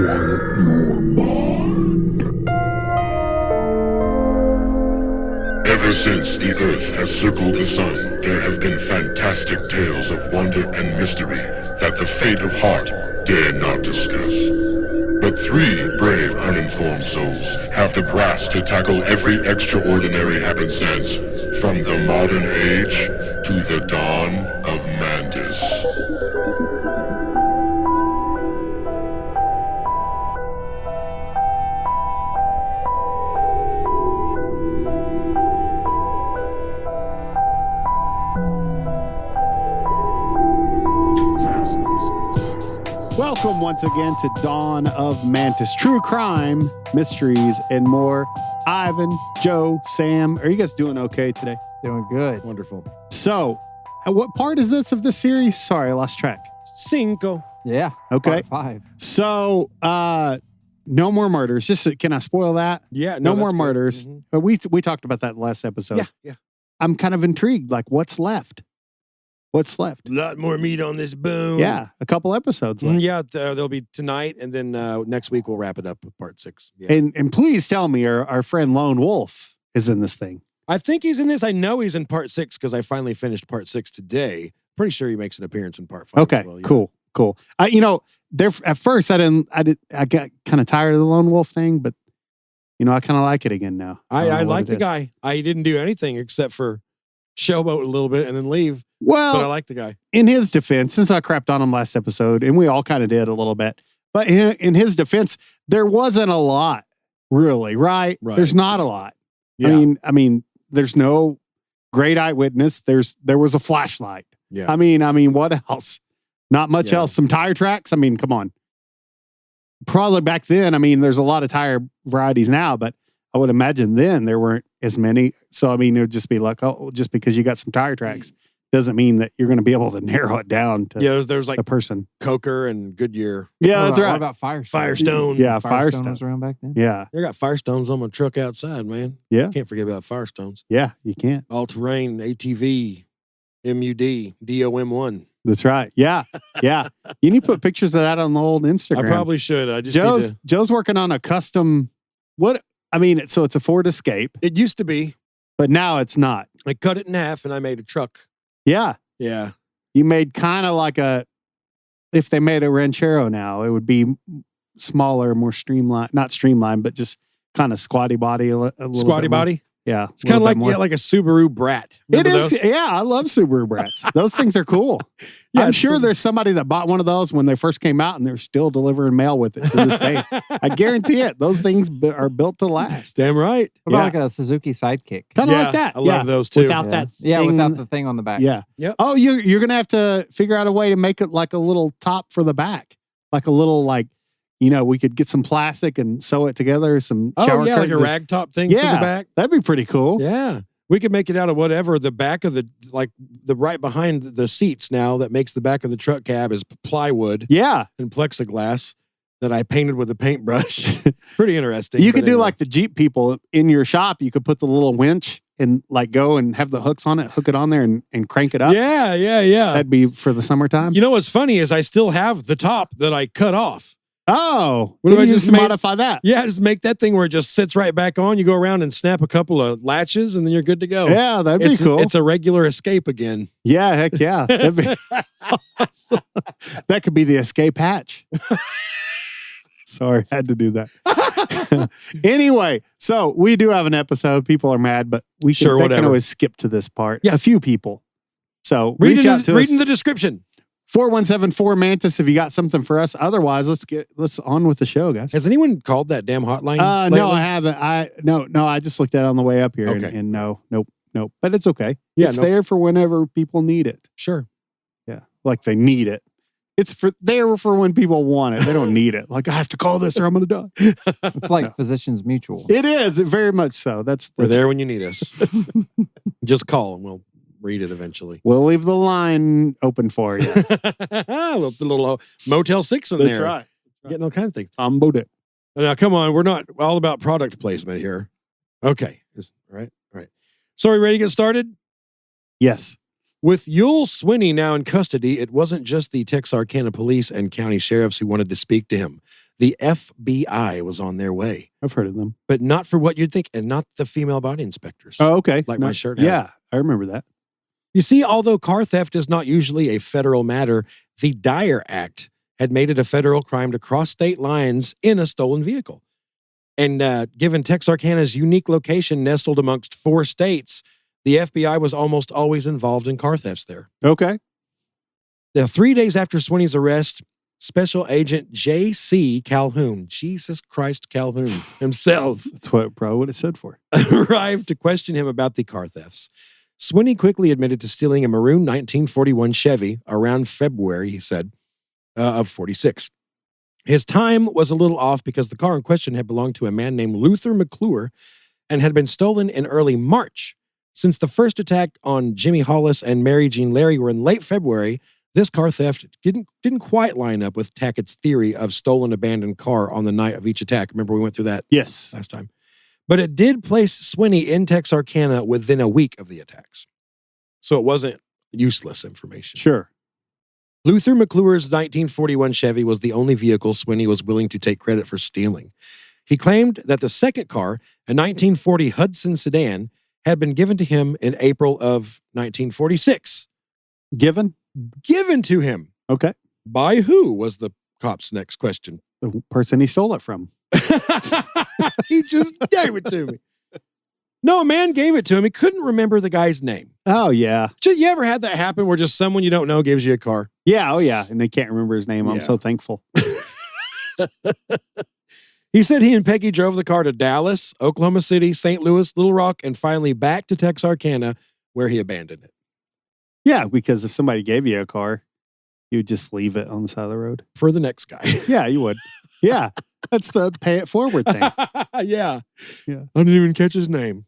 quiet your mind. Ever since the Earth has circled the Sun, there have been fantastic tales of wonder and mystery that the fate of heart dare not discuss. But three brave, uninformed souls have the brass to tackle every extraordinary happenstance, from the modern age to the dawn of Mantis. Welcome once again to Dawn of Mantis. True crime, mysteries, and more. Ivan, Joe, Sam, are you guys doing okay today? Doing good. Wonderful. So, what part is this of this series? Sorry, I lost track. Cinco. Yeah. Okay. Part 5. So, no more murders. Can I spoil that? Yeah. No more that's good. murders. Mhm. We talked about that last episode. Yeah. I'm kind of intrigued. Like, what's left? What's left? A lot more meat on this bone. Yeah, a couple episodes left. Yeah, there'll be tonight, and then next week we'll wrap it up with part 6. Yeah. And please tell me our friend Lone Wolf is in this thing. I think he's in this. I know he's in part 6 because I finally finished part 6 today. Pretty sure he makes an appearance in part 5. Okay, as well, yeah. cool. There at first I got kind of tired of the Lone Wolf thing, but I kind of like it again now. I like the guy. I didn't do anything except for showboat a little bit and then leave. Well, but I like the guy. In his defense, since I crapped on him last episode, and we all kind of did a little bit, but in his defense, there wasn't a lot, really, right? There's not a lot. Yeah. I mean, there's no great eyewitness. There was a flashlight. Yeah. I mean, what else? Not much Yeah. else. Some tire tracks. I mean, come on. Probably back then. I mean, there's a lot of tire varieties now, but I would imagine then there weren't as many. So, I mean, it would just be like, oh, just because you got some tire tracks doesn't mean that you're going to be able to narrow it down to there's like the person. Coker and Goodyear. Yeah, that's right. What about Firestone? Firestone. Yeah, Firestone Firestone. was around back then. Yeah, I got Firestones on my truck outside, man. Yeah. Can't forget about Firestones. yeah, you can't. All-terrain, ATV, MUD, DOM1. That's right. Yeah, yeah. You need to put pictures of that on the old Instagram. I probably should. I just need to. Joe's working on a custom. So it's a Ford Escape, It used to be. but now it's not. I cut it in half and I made a truck. Yeah, Yeah. you made kind of like if they made a Ranchero now, it would be smaller, more streamlined. Not streamlined, but just kind of squatty body. A little Squatty bit more. body. Yeah, It's kind of like like a Subaru Brat. It Remember is. those? Yeah, I love Subaru Brats. Those things are cool. Yeah, I'm it's sure some- there's somebody that bought one of those when they first came out, and they're still delivering mail with it to this day. I guarantee it. Those things are built to last. Damn right. What about Yeah. like a Suzuki Sidekick? Kind of Yeah, like that. I love those too. Without Yeah. that. Yeah, thing- without the thing on the back. Yeah. Yep. Oh, you're gonna have to figure out a way to make it like a little top for the back, like a little we could get some plastic and sew it together. Some shower Oh, yeah, like a curtains. rag top thing for the Yeah. back. That'd be pretty cool. Yeah. We could make it out of whatever the back of the right behind the seats now that makes the back of the truck cab is plywood Yeah. and plexiglass that I painted with a paintbrush. Pretty interesting. You but could do anyway. like the Jeep people in your shop. You could put the little winch and go and have the hooks on it, hook it on there and crank it up. Yeah. That'd be for the summertime. You know what's funny is I still have the top that I cut off. Oh, What if then I you just just made- modify that? Yeah, just make that thing where it just sits right back on. You go around and snap a couple of latches and then you're good to go. Yeah, that'd be cool. It's a regular escape again. Yeah, heck yeah. That'd be awesome. That could be the escape hatch. Sorry, had to do that. Anyway, so we do have an episode. People are mad, but they can whatever. always skip to this part. Yeah. A few people. So Read reach out to in us. the description. 4174 Mantis if you got something for us. Otherwise, let's on with the show, guys. Has anyone called that damn hotline? No, lately? I haven't. No, I just looked at it on the way up here Okay. and nope. But it's okay. Yeah, It's nope. there for whenever people need it. Sure. Yeah. Like they need it. It's there for when people want it. They don't need it. Like I have to call this or I'm going to die. It's like Physicians Mutual. It is very much so. We're there when you need us. Just call and we'll read it eventually. We'll leave the line open for you. the little Motel 6 in there. That's right. Getting all kinds of things. I'm booted. Now, come on. We're not all about product placement here. Okay. All right. So are we ready to get started? Yes. With Youell Swinney now in custody, it wasn't just the Texarkana police and county sheriffs who wanted to speak to him. The FBI was on their way, I've heard of them. but not for what you'd think, and not the female body inspectors. Oh, okay. Like my shirt had. Yeah, I remember that. You see, although car theft is not usually a federal matter, the Dyer Act had made it a federal crime to cross state lines in a stolen vehicle. And given Texarkana's unique location nestled amongst 4 states, the FBI was almost always involved in car thefts there. Okay. Now, 3 days after Swinney's arrest, Special Agent J.C. Calhoun, Jesus Christ Calhoun himself, That's what probably would have said for. arrived to question him about the car thefts. Swinney quickly admitted to stealing a maroon 1941 Chevy around February, he said, of 46. His time was a little off because the car in question had belonged to a man named Luther McClure and had been stolen in early March. Since the first attack on Jimmy Hollis and Mary Jean Larry were in late February, this car theft didn't quite line up with Tackett's theory of stolen abandoned car on the night of each attack. Remember we went through that Yes. last time. But it did place Swinney in Texarkana within a week of the attacks. So it wasn't useless information. Sure. Luther McClure's 1941 Chevy was the only vehicle Swinney was willing to take credit for stealing. He claimed that the second car, a 1940 Hudson sedan, had been given to him in April of 1946. Given? Given to him. Okay. By who was the cop's next question. The person he stole it from. He just gave it to me. No, a man gave it to him. He couldn't remember the guy's name. Oh, yeah. You ever had that happen where just someone you don't know gives you a car? Yeah. Oh, yeah. And they can't remember his name. I'm Yeah. so thankful. He said he and Peggy drove the car to Dallas, Oklahoma City, St. Louis, Little Rock, and finally back to Texarkana, where he abandoned it. Yeah. Because if somebody gave you a car, you would just leave it on the side of the road. For the next guy. Yeah, you would. Yeah. That's the pay it forward thing. Yeah. Yeah. I didn't even catch his name.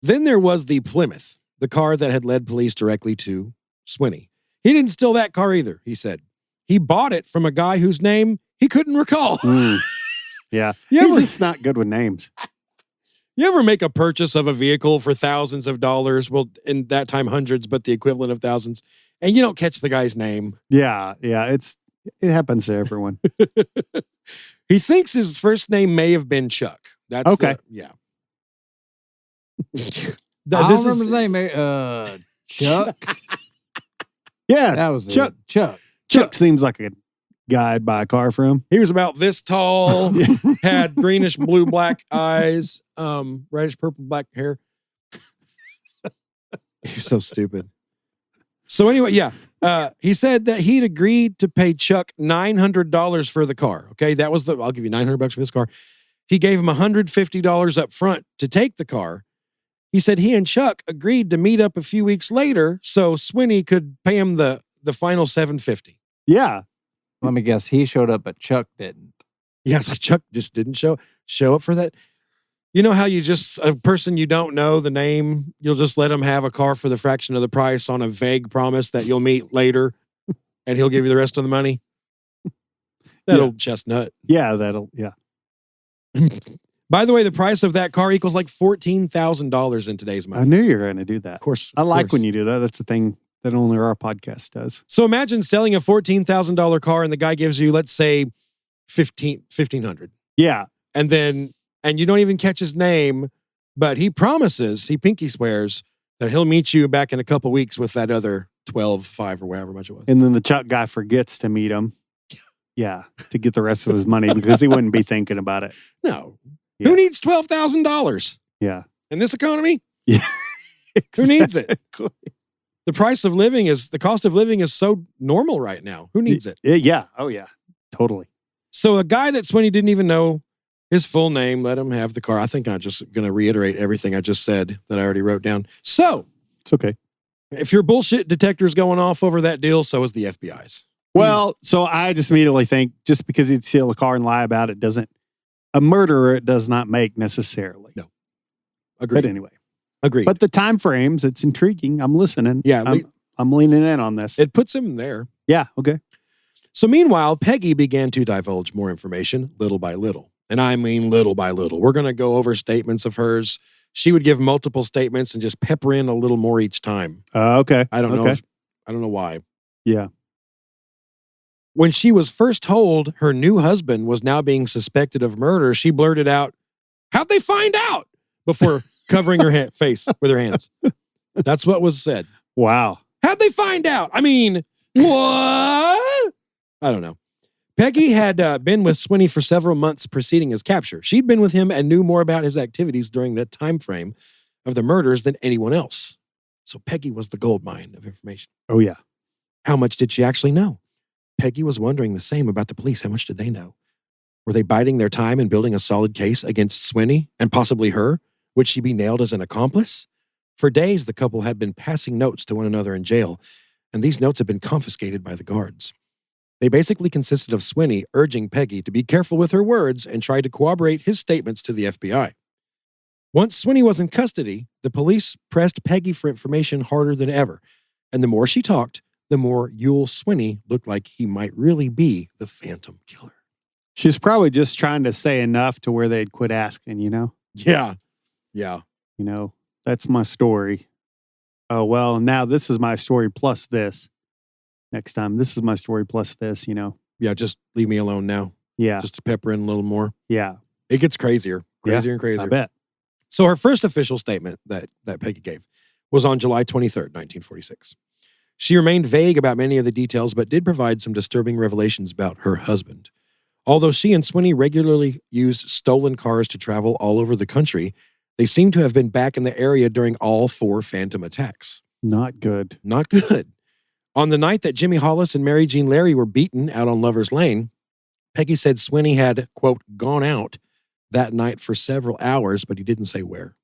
Then there was the Plymouth, the car that had led police directly to Swinney. He didn't steal that car either, he said. He bought it from a guy whose name he couldn't recall. Mm. Yeah. You He's ever, just not good with names. you ever make a purchase of a vehicle for thousands of dollars? Well, in that time, hundreds, but the equivalent of thousands. And you don't catch the guy's name. Yeah. Yeah. It happens to everyone. He thinks his first name may have been Chuck. That's Okay. Yeah. I don't remember his name. Chuck. Yeah. That was Chuck. Chuck. Chuck seems like a guy I'd buy a car from. He was about this tall, had greenish blue black eyes, reddish purple black hair. He's so stupid. So anyway, yeah. He said that he'd agreed to pay Chuck $900 for the car. Okay, that was I'll give you $900 for this car. He gave him $150 up front to take the car. He said he and Chuck agreed to meet up a few weeks later so Swinney could pay him the final $750. Yeah. Let me guess. He showed up, but Chuck didn't. Yeah, so Chuck just didn't show up for that. You know how a person you don't know the name, you'll just let him have a car for the fraction of the price on a vague promise that you'll meet later and he'll give you the rest of the money? That old chestnut. Yeah. Yeah. By the way, the price of that car equals like $14,000 in today's money. I knew you were going to do that. Of course. I like when you do that. That's the thing that only our podcast does. So imagine selling a $14,000 car and the guy gives you, let's say, $1,500. Yeah. And you don't even catch his name, but he pinky swears that he'll meet you back in a couple weeks with that other 12.5 or whatever much it was. And then the Chuck guy forgets to meet him. Yeah. To get the rest of his money because he wouldn't be thinking about it. No. Yeah. Who needs $12,000 Yeah. in this economy? Yeah. Who needs it? Exactly. The cost of living is so normal right now. Who needs it? Yeah. Oh, yeah. Totally. So a guy that Swinney didn't even know his full name, let him have the car. I think I'm just going to reiterate everything I just said that I already wrote down. So It's okay. if your bullshit detector's going off over that deal, so is the FBI's. Well, so I just immediately think just because he'd steal a car and lie about it a murderer it does not make necessarily. No. Agreed. But anyway. Agreed. But the time frames, it's intriguing. I'm listening. Yeah, I'm leaning in on this. it puts him there. Yeah. Okay. So meanwhile, Peggy began to divulge more information little by little. And I mean little by little. We're going to go over statements of hers. She would give multiple statements and just pepper in a little more each time. Okay. I don't know. Okay. I don't know why. Yeah. When she was first told her new husband was now being suspected of murder, she blurted out, "How'd they find out?" before covering her face with her hands. That's what was said. Wow. How'd they find out? I mean, what? I don't know. Peggy had been with Swinney for several months preceding his capture. She'd been with him and knew more about his activities during that time frame of the murders than anyone else. So Peggy was the gold mine of information. Oh, yeah. How much did she actually know? Peggy was wondering the same about the police. How much did they know? Were they biding their time and building a solid case against Swinney and possibly her? Would she be nailed as an accomplice? For days, the couple had been passing notes to one another in jail, and these notes had been confiscated by the guards. They basically consisted of Swinney urging Peggy to be careful with her words and try to corroborate his statements to the FBI. Once Swinney was in custody, the police pressed Peggy for information harder than ever, and the more she talked, the more Youell Swinney looked like he might really be the Phantom Killer. She's probably just trying to say enough to where they'd quit asking, you know? Yeah. You know, that's my story. Oh, well, now this is my story plus this. Next time, this is my story plus this, you know? Yeah, just leave me alone now. Yeah. Just to pepper in a little more. Yeah. It gets crazier and crazier. I bet. So her first official statement that Peggy gave was on July 23rd, 1946. She remained vague about many of the details, but did provide some disturbing revelations about her husband. Although she and Swinney regularly used stolen cars to travel all over the country, they seem to have been back in the area during all 4 phantom attacks. Not good. Not good. On the night that Jimmy Hollis and Mary Jean Larry were beaten out on Lover's Lane, Peggy said Swinney had, quote, gone out that night for several hours, but he didn't say where.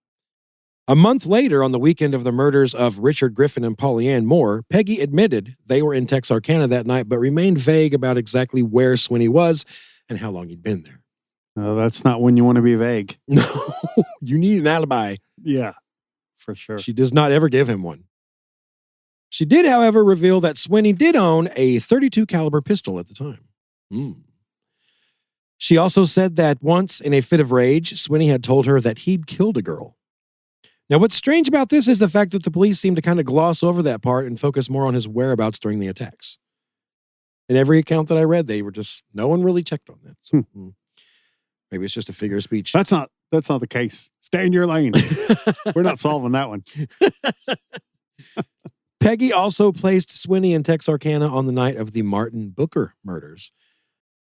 A month later, on the weekend of the murders of Richard Griffin and Polly-Ann Moore, Peggy admitted they were in Texarkana that night, but remained vague about exactly where Swinney was and how long he'd been there. No, that's not when you want to be vague. No, you need an alibi. Yeah, for sure. She does not ever give him one. She did, however, reveal that Swinney did own a .32 caliber pistol at the time. She also said that once, in a fit of rage, Swinney had told her that he'd killed a girl. Now, what's strange about this is the fact that the police seem to kind of gloss over that part and focus more on his whereabouts during the attacks. In every account that I read, they were just, no one really checked on that. So, maybe it's just a figure of speech. That's not the case. Stay in your lane. We're not solving that one. Peggy also placed Swinney in Texarkana on the night of the Martin Booker murders,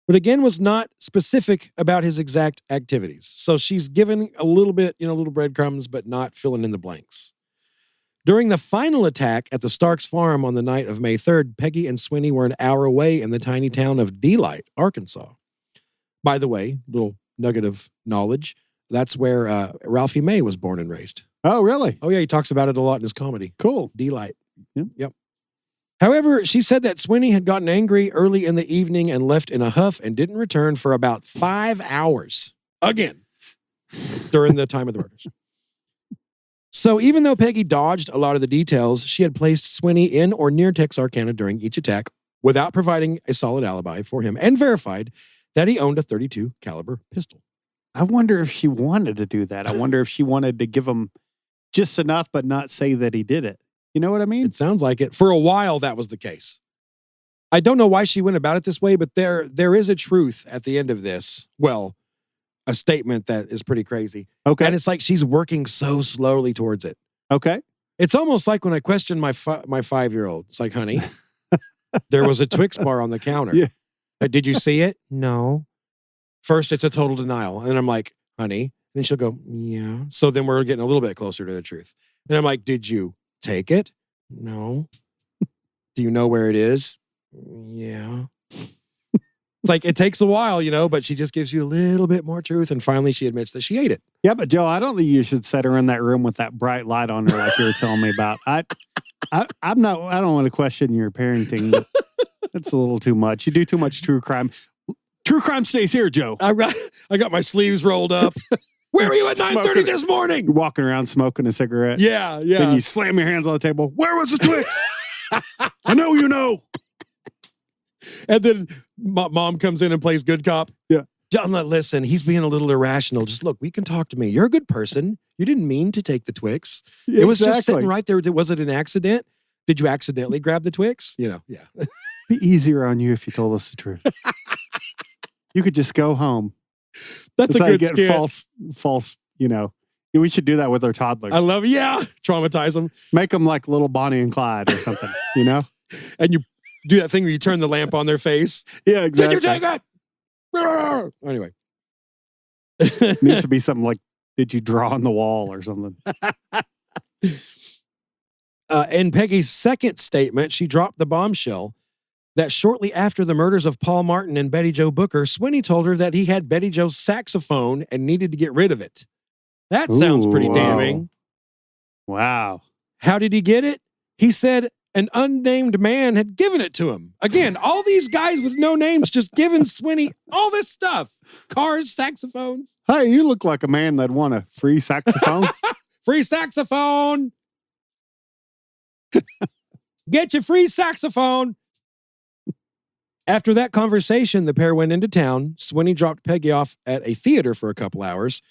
but again was not specific about his exact activities. So she's given a little bit, little breadcrumbs, but not filling in the blanks. During the final attack at the Starks farm on the night of May 3rd, Peggy and Swinney were an hour away in the tiny town of Delight, Arkansas. By the way, little nugget of knowledge, that's where Ralphie May was born and raised. Oh, really? Oh, yeah, he talks about it a lot in his comedy. Cool. Delight. Yep. However, she said that Swinney had gotten angry early in the evening and left in a huff and didn't return for about 5 hours. Again, during the time of the murders. So even though Peggy dodged a lot of the details, she had placed Swinney in or near Texarkana during each attack without providing a solid alibi for him and verified that he owned a .32 caliber pistol. I wonder if she wanted to do that. I wonder if she wanted to give him just enough but not say that he did it. You know what I mean? It sounds like it. For a while, that was the case. I don't know why she went about it this way, but there is a truth at the end of this. Well, a statement that is pretty crazy. Okay. And it's like she's working so slowly towards it. Okay. It's almost like when I questioned my 5-year-old. It's like, honey, there was a Twix bar on the counter. Yeah. Did you see it? No. First, it's a total denial. And I'm like, honey. And then she'll go, yeah. So then we're getting a little bit closer to the truth. And I'm like, did you take it? No. Do you know where it is? Yeah. It's like, it takes a while, but she just gives you a little bit more truth. And finally, she admits that she ate it. Yeah, but Joe, I don't think you should set her in that room with that bright light on her like you were telling me about. I don't want to question your parenting, but that's a little too much. You do too much true crime. True crime stays here, Joe. I got my sleeves rolled up. Where were you at 9:30 this morning? You're walking around smoking a cigarette. Yeah. Then you slam your hands on the table. Where was the Twix? I know you know. And then mom comes in and plays good cop. Yeah. John, listen, he's being a little irrational. Just look, we can talk to me. You're a good person. You didn't mean to take the Twix. Yeah, it was just sitting right there. Was it an accident? Did you accidentally grab the Twix? Yeah. be easier on you if you told us the truth. You could just go home. That's a how you good get skit. false, we should do that with our toddlers. I love it. Yeah. Traumatize them. Make them like little Bonnie and Clyde or something, And you do that thing where you turn the lamp on their face. Yeah, exactly. Did you take it? Anyway. Needs to be something like, did you draw on the wall or something? In Peggy's second statement, she dropped the bombshell that shortly after the murders of Paul Martin and Betty Jo Booker, Swinney told her that he had Betty Jo's saxophone and needed to get rid of it. That sounds pretty Ooh, damning. Wow. How did he get it? He said an unnamed man had given it to him. Again, all these guys with no names just giving Swinney all this stuff. Cars, saxophones. Hey, you look like a man that'd want a free saxophone. Free saxophone. Get your free saxophone. After that conversation, the pair went into town. Swinney dropped Peggy off at a theater for a couple hours.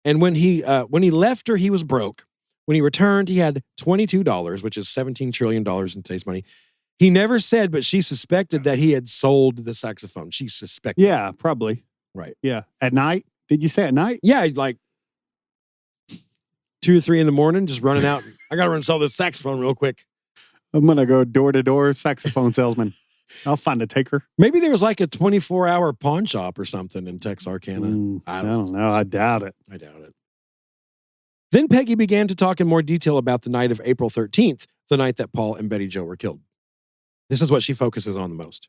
And when he left her, he was broke. When he returned, he had $22, which is $17 trillion in today's money. He never said, but she suspected that he had sold the saxophone. She suspected. Yeah, probably. Right. Yeah. At night? Did you say at night? Yeah, like 2 or 3 in the morning, just running out. I got to run and sell this saxophone real quick. I'm going to go door to door saxophone salesman. I'll find a taker. Maybe there was like a 24-hour pawn shop or something in Texarkana. I don't know. I doubt it. I doubt it. Then Peggy began to talk in more detail about the night of April 13th, the night that Paul and Betty Jo were killed. This is what she focuses on the most.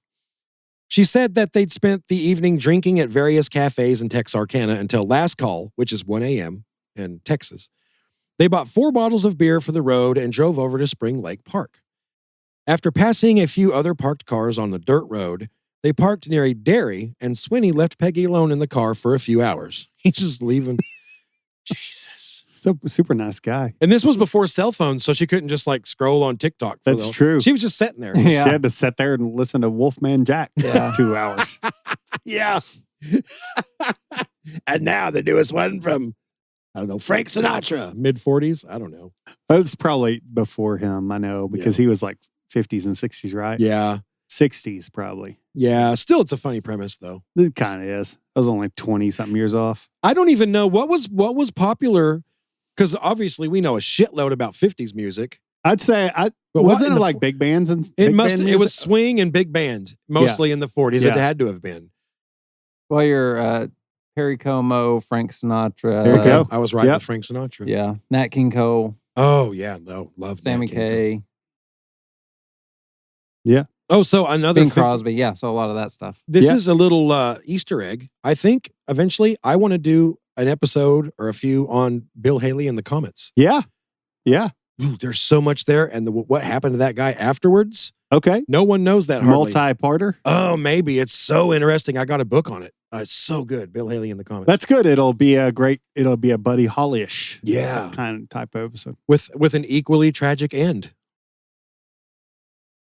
She said that they'd spent the evening drinking at various cafes in Texarkana until last call, which is 1 a.m. in Texas. They bought 4 bottles of beer for the road and drove over to Spring Lake Park. After passing a few other parked cars on the dirt road, they parked near a dairy, and Swinney left Peggy alone in the car for a few hours. He's just leaving. Jesus. So super nice guy. And this was before cell phones, so she couldn't just like scroll on TikTok. That's true. She was just sitting there. Yeah. She had to sit there and listen to Wolfman Jack for 2 hours. Yeah. And now the newest one from, I don't know, Frank Sinatra. Mid-40s? I don't know. That's probably before him, I know, because he was like 50s and 60s, right? Yeah. 60s, probably. Yeah. Still, it's a funny premise, though. It kind of is. I was only 20-something years off. I don't even know what was popular, because obviously we know a shitload about 50s music. I'd say, wasn't it like big bands and it was swing and big band, mostly in the 40s. It had to have been. Well, you're Perry Como, Frank Sinatra. There you go. I was right with Frank Sinatra. Yeah. Nat King Cole. Oh, yeah. No, love Sammy Nat King Cole. Kaye. Yeah. Oh, so another Bing Crosby. Yeah. So a lot of that stuff. This is a little Easter egg. I think eventually I want to do an episode or a few on Bill Haley and the Comets. Yeah. Yeah. Ooh, there's so much there. And what happened to that guy afterwards? Okay. No one knows that hardly. Multi-parter? Oh, maybe. It's so interesting. I got a book on it. It's so good. Bill Haley and the Comets. That's good. It'll be a Buddy Holly-ish kind of type of episode. With an equally tragic end.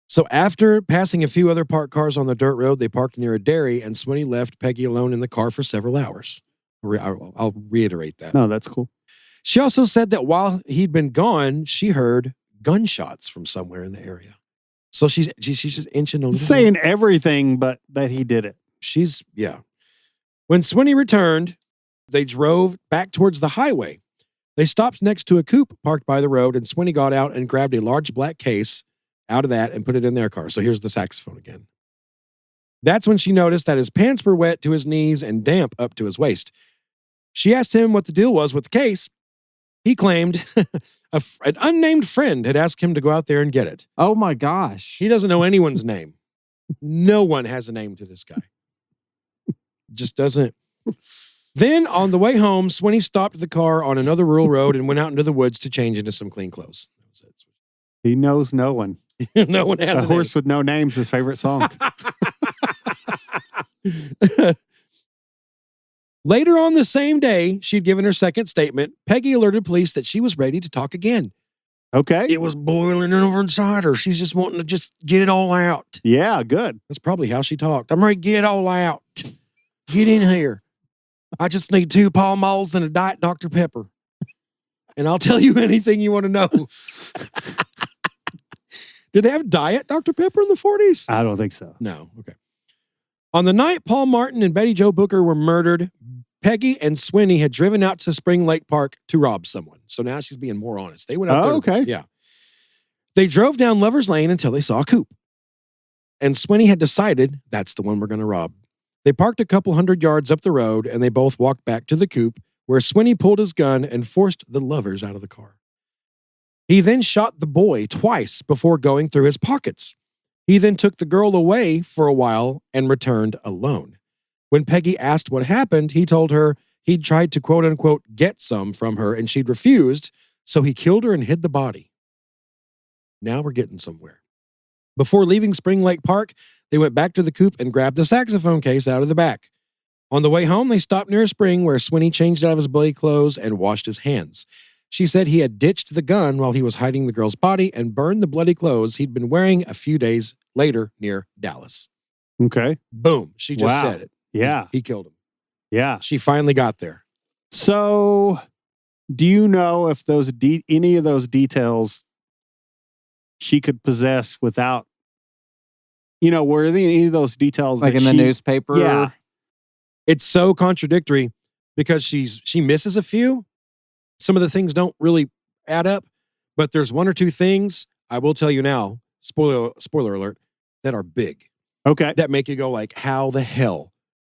So after passing a few other parked cars on the dirt road, they parked near a dairy, and Swinney left Peggy alone in the car for several hours. I'll reiterate that. No, that's cool. She also said that while he'd been gone, she heard gunshots from somewhere in the area. So she's just inching a little. Saying everything but that he did it. When Swinney returned, they drove back towards the highway. They stopped next to a coupe parked by the road, and Swinney got out and grabbed a large black case out of that and put it in their car. So here's the saxophone again. That's when she noticed that his pants were wet to his knees and damp up to his waist. She asked him what the deal was with the case. He claimed an unnamed friend had asked him to go out there and get it. Oh my gosh. He doesn't know anyone's name. No one has a name to this guy. Just doesn't. Then on the way home, Swinney stopped the car on another rural road and went out into the woods to change into some clean clothes. He knows no one. No one has a horse with no name's his favorite song. Later on the same day, she'd given her second statement. Peggy alerted police that she was ready to talk again. Okay. It was boiling over inside her. She's just wanting to just get it all out. Yeah, good. That's probably how she talked. I'm ready to get it all out. Get in here. I just need 2 Pall Malls and a Diet Dr. Pepper. And I'll tell you anything you want to know. Did they have Diet Dr. Pepper in the 40s? I don't think so. No. Okay. On the night Paul Martin and Betty Jo Booker were murdered, Peggy and Swinney had driven out to Spring Lake Park to rob someone. So now she's being more honest. They went out there. Okay. Yeah. They drove down Lover's Lane until they saw a coupe. And Swinney had decided that's the one we're going to rob. They parked a couple hundred yards up the road and they both walked back to the coupe where Swinney pulled his gun and forced the lovers out of the car. He then shot the boy twice before going through his pockets. He then took the girl away for a while and returned alone. When Peggy asked what happened, he told her he'd tried to quote unquote get some from her and she'd refused, so he killed her and hid the body. Now we're getting somewhere. Before leaving Spring Lake Park, they went back to the coupe and grabbed the saxophone case out of the back. On the way home, they stopped near a spring where Swinney changed out of his bloody clothes and washed his hands. She said he had ditched the gun while he was hiding the girl's body and burned the bloody clothes he'd been wearing a few days later near Dallas. Okay. Boom. She just Wow. said it. Yeah. He killed him. Yeah. She finally got there. So, do you know if those any of those details she could possess without, were there any of those details Like that in the she- newspaper? Yeah. It's so contradictory because she misses a few. Some of the things don't really add up, but there's one or two things, I will tell you now, spoiler alert, that are big. Okay. That make you go like, how the hell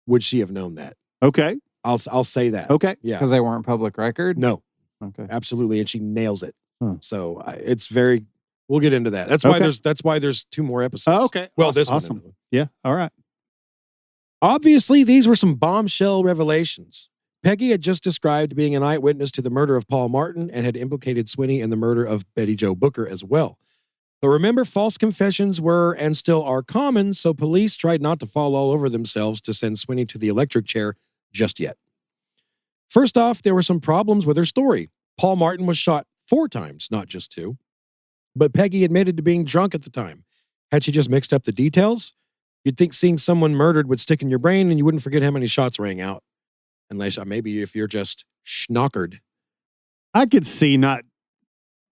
would she have known that? Okay. I'll say that. Okay. Yeah. Because they weren't public record? No, Okay. absolutely. And she nails it. Huh. So it's very, we'll get into that. That's why there's 2 more episodes. Oh, okay. Well, this awesome. one. Yeah. All right. Obviously, these were some bombshell revelations. Peggy had just described being an eyewitness to the murder of Paul Martin and had implicated Swinney in the murder of Betty Jo Booker as well. But remember, false confessions were and still are common, so police tried not to fall all over themselves to send Swinney to the electric chair just yet. First off, there were some problems with her story. Paul Martin was shot 4 times, not just 2. But Peggy admitted to being drunk at the time. Had she just mixed up the details? You'd think seeing someone murdered would stick in your brain and you wouldn't forget how many shots rang out. Unless maybe if you're just schnockered. I could see not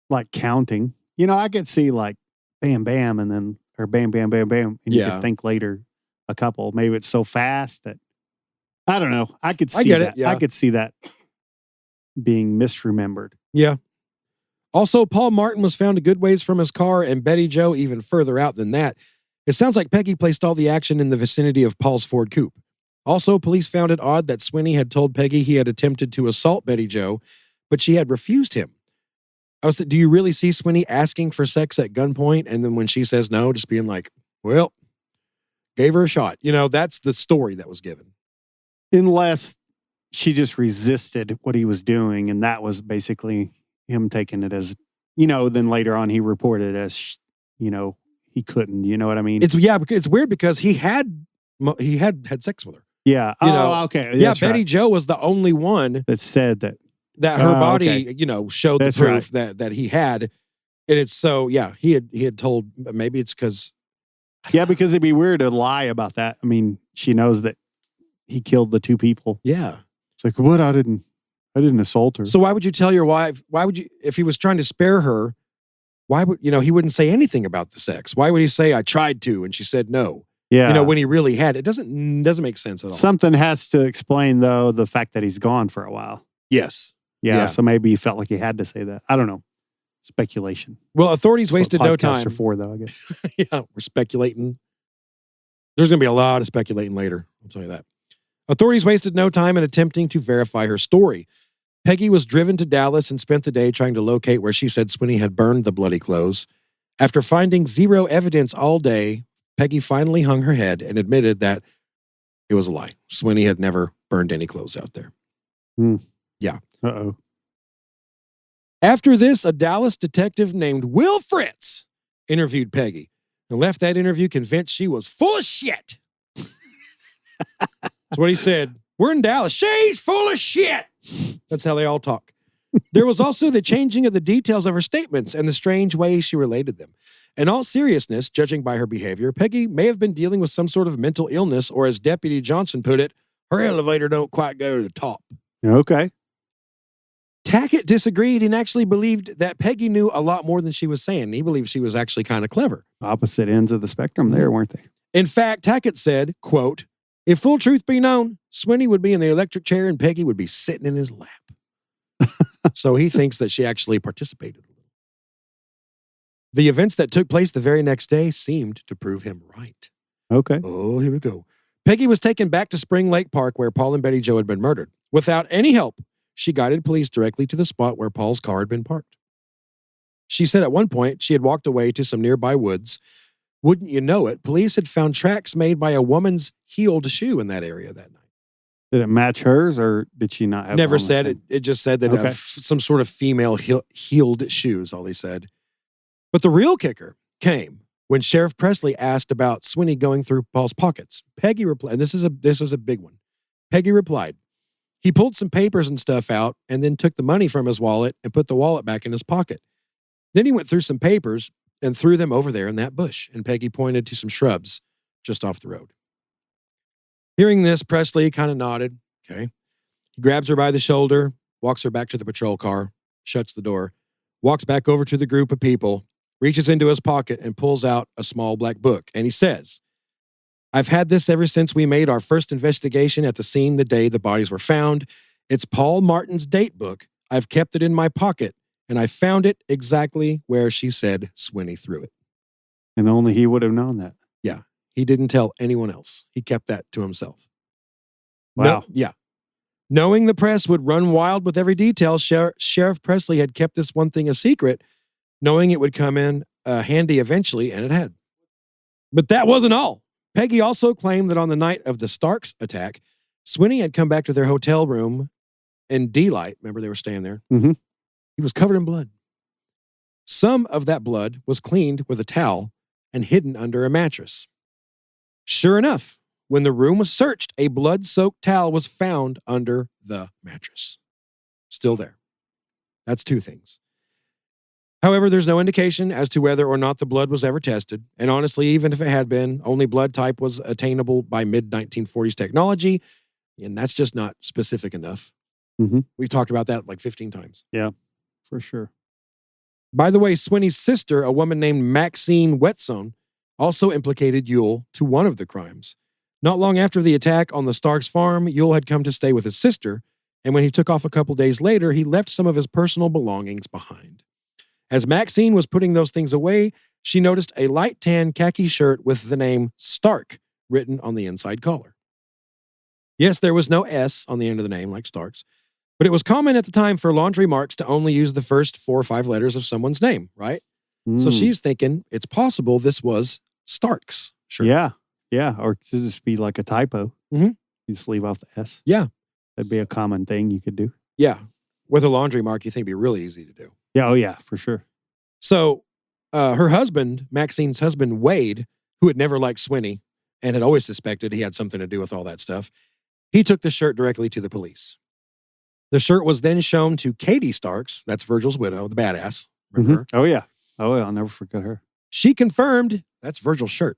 like counting. I could see like bam, bam, and then, or bam, bam, bam, bam. And you Yeah. could think later a couple. Maybe it's so fast that, I don't know. I could see I get that. it, yeah. I could see that being misremembered. Yeah. Also, Paul Martin was found a good ways from his car and Betty Jo even further out than that. It sounds like Peggy placed all the action in the vicinity of Paul's Ford coupe. Also, police found it odd that Swinney had told Peggy he had attempted to assault Betty Jo, but she had refused him. Do you really see Swinney asking for sex at gunpoint? And then when she says no, just being like, well, gave her a shot. That's the story that was given. Unless she just resisted what he was doing. And that was basically him taking it as, then later on he reported as, he couldn't, you know what I mean? It's weird because he had sex with her. Yeah. Okay. Yeah, That's Betty right. Jo was the only one That said that. that her body, okay. Showed That's the proof that he had. And it's so, yeah, he had told, maybe it's because. Yeah, because it'd be weird to lie about that. I mean, she knows that he killed the 2 people. Yeah. It's like, what? I didn't assault her. So why would you tell your wife, if he was trying to spare her, why would, he wouldn't say anything about the sex? Why would he say, I tried to, and she said no? yeah. When he really had, it doesn't make sense at all. Something has to explain, though, the fact that he's gone for a while. Yes. Yeah, Yeah. so maybe he felt like he had to say that. I don't know. Speculation. Well, authorities That's wasted what no podcasts time. are for, though, I guess. Yeah, we're speculating. There's going to be a lot of speculating later. I'll tell you that. Authorities wasted no time in attempting to verify her story. Peggy was driven to Dallas and spent the day trying to locate where she said Swinney had burned the bloody clothes. After finding 0 evidence all day, Peggy finally hung her head and admitted that it was a lie. Swinney had never burned any clothes out there. Uh-oh. After this, a Dallas detective named Will Fritz interviewed Peggy and left that interview convinced she was full of shit. That's what he said. We're in Dallas. She's full of shit. That's how they all talk. There was also the changing of the details of her statements and the strange way she related them. In all seriousness, judging by her behavior, Peggy may have been dealing with some sort of mental illness, or as Deputy Johnson put it, her elevator don't quite go to the top. Okay. Tackett disagreed and actually believed that Peggy knew a lot more than she was saying. He believed she was actually kind of clever. Opposite ends of the spectrum there, weren't they? In fact, Tackett said, quote, "If full truth be known, Swinney would be in the electric chair and Peggy would be sitting in his lap." So he thinks that she actually participated. The events that took place the very next day seemed to prove him right. Okay. Oh, here we go. Peggy was taken back to Spring Lake Park where Paul and Betty Jo had been murdered. Without any help, she guided police directly to the spot where Paul's car had been parked. She said at one point she had walked away to some nearby woods. Wouldn't you know it, police had found tracks made by a woman's heeled shoe in that area that night. Did it match hers, or did she not have? Never on the said it. same- It just said that Okay. some sort of female heeled shoes, all they said. But the real kicker came when Sheriff Presley asked about Swinney going through Paul's pockets. Peggy replied, and this was a big one. Peggy replied, "He pulled some papers and stuff out and then took the money from his wallet and put the wallet back in his pocket. Then he went through some papers and threw them over there in that bush." And Peggy pointed to some shrubs just off the road. Hearing this, Presley kind of nodded. Okay. He grabs her by the shoulder, walks her back to the patrol car, shuts the door, walks back over to the group of people, reaches into his pocket and pulls out a small black book. And he says, "I've had this ever since we made our first investigation at the scene the day the bodies were found. It's Paul Martin's date book. I've kept it in my pocket, and I found it exactly where she said Swinney threw it." And only he would have known that. Yeah. He didn't tell anyone else. He kept that to himself. Wow. Yeah. Knowing the press would run wild with every detail, Sheriff Presley had kept this one thing a secret, knowing it would come in handy eventually, and it had. But that wasn't all. Peggy also claimed that on the night of the Starks attack, Swinney had come back to their hotel room in D-Light. Remember, they were staying there? Mhm. He was covered in blood. Some of that blood was cleaned with a towel and hidden under a mattress. Sure enough, when the room was searched, a blood-soaked towel was found under the mattress. Still there. That's two things. However, there's no indication as to whether or not the blood was ever tested. And honestly, even if it had been, only blood type was attainable by mid-1940s technology. And that's just not specific enough. Mhm. We've talked about that like 15 times. For sure. By the way, Swinney's sister, a woman named Maxine Whetstone, also implicated Youell to one of the crimes. Not long after the attack on the Starks farm, Youell had come to stay with his sister, and when he took off a couple days later, he left some of his personal belongings behind. As Maxine was putting those things away, she noticed a light tan khaki shirt with the name Stark written on the inside collar. Yes, there was no S on the end of the name like Starks, but it was common at the time for laundry marks to only use the first 4 or 5 letters of someone's name, right? So Mm. she's thinking it's possible this was Starks. Sure. Yeah. Yeah. Or to just be like a typo. Mhm. You just leave off the S. Yeah. That'd be a common thing you could do. Yeah. With a laundry mark, you think it'd be really easy to do. Yeah. Oh, yeah, for sure. So her husband, Maxine's husband, Wade, who had never liked Swinney and had always suspected he had something to do with all that stuff, he took the shirt directly to the police. The shirt was then shown to Katie Starks, that's Virgil's widow, the badass. Remember her? Mhm. Oh, yeah. Oh, yeah. I'll never forget her. She confirmed that's Virgil's shirt